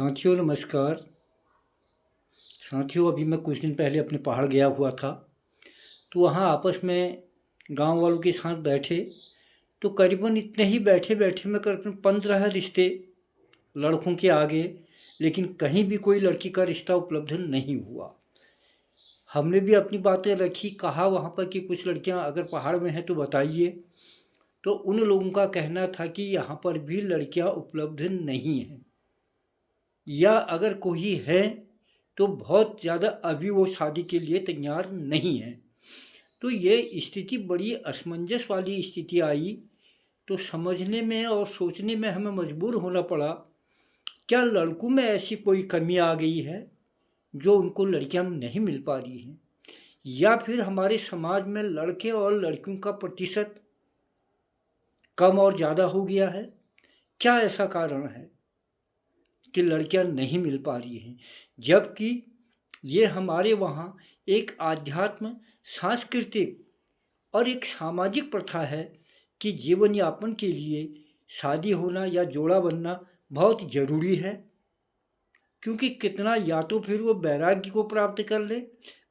साथियों नमस्कार। साथियों, अभी मैं कुछ दिन पहले अपने पहाड़ गया हुआ था, तो वहाँ आपस में गांव वालों के साथ बैठे, तो करीबन इतने ही बैठे बैठे में करीबन 15 रिश्ते लड़कों के आ गए, लेकिन कहीं भी कोई लड़की का रिश्ता उपलब्ध नहीं हुआ। हमने भी अपनी बातें रखी, कहा वहाँ पर कि कुछ लड़कियाँ अगर पहाड़ में हैं तो बताइए। तो उन लोगों का कहना था कि यहाँ पर भी लड़कियाँ उपलब्ध नहीं हैं, या अगर कोई है तो बहुत ज़्यादा अभी वो शादी के लिए तैयार नहीं है। तो ये स्थिति बड़ी असमंजस वाली स्थिति आई। तो समझने में और सोचने में हमें मजबूर होना पड़ा, क्या लड़कों में ऐसी कोई कमी आ गई है जो उनको लड़कियां नहीं मिल पा रही हैं, या फिर हमारे समाज में लड़के और लड़कियों का प्रतिशत कम और ज़्यादा हो गया है। क्या ऐसा कारण है कि लड़कियां नहीं मिल पा रही हैं, जबकि ये हमारे वहाँ एक आध्यात्म, सांस्कृतिक और एक सामाजिक प्रथा है कि जीवन यापन के लिए शादी होना या जोड़ा बनना बहुत ज़रूरी है। क्योंकि कितना या तो फिर वो वैराग्य को प्राप्त कर ले,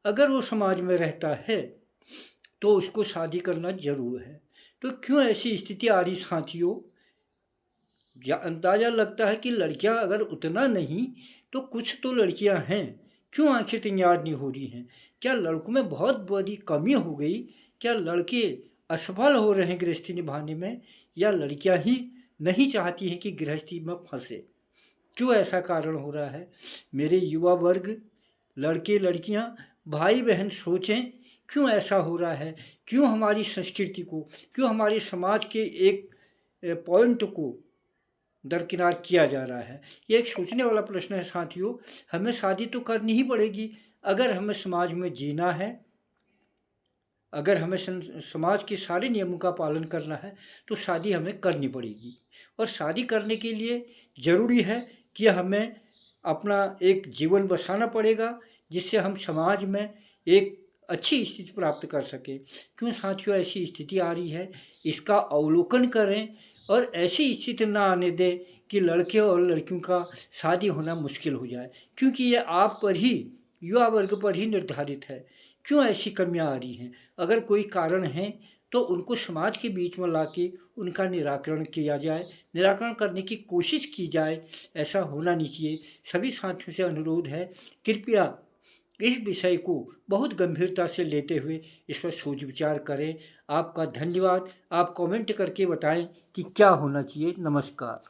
अगर वो समाज में रहता है तो उसको शादी करना जरूर है। तो क्यों ऐसी स्थिति आ रही साथियों? अंदाज़ा लगता है कि लड़कियां अगर उतना नहीं तो कुछ तो लड़कियां हैं, क्यों आंखें तैयार नहीं हो रही हैं? क्या लड़कों में बहुत बड़ी कमी हो गई? क्या लड़के असफल हो रहे हैं गृहस्थी निभाने में, या लड़कियां ही नहीं चाहती हैं कि गृहस्थी में फंसे? क्यों ऐसा कारण हो रहा है? मेरे युवा वर्ग, लड़के लड़कियां, भाई बहन सोचें, क्यों ऐसा हो रहा है? क्यों हमारी संस्कृति को, क्यों हमारे समाज के एक पॉइंट को दरकिनार किया जा रहा है? ये एक सोचने वाला प्रश्न है साथियों। हमें शादी तो करनी ही पड़ेगी अगर हमें समाज में जीना है, अगर हमें समाज के सारे नियमों का पालन करना है तो शादी हमें करनी पड़ेगी। और शादी करने के लिए ज़रूरी है कि हमें अपना एक जीवन बसाना पड़ेगा, जिससे हम समाज में एक अच्छी स्थिति प्राप्त कर सकें। क्यों साथियों ऐसी स्थिति आ रही है, इसका अवलोकन करें और ऐसी स्थिति ना आने दें कि लड़के और लड़कियों का शादी होना मुश्किल हो जाए, क्योंकि ये आप पर ही, युवा वर्ग पर ही निर्धारित है। क्यों ऐसी कमियां आ रही हैं? अगर कोई कारण है तो उनको समाज के बीच में लाके उनका निराकरण किया जाए, निराकरण करने की कोशिश की जाए। ऐसा होना नहीं चाहिए। सभी साथियों से अनुरोध है, कृपया इस विषय को बहुत गंभीरता से लेते हुए इस पर सोच विचार करें। आपका धन्यवाद। आप कमेंट करके बताएं कि क्या होना चाहिए। नमस्कार।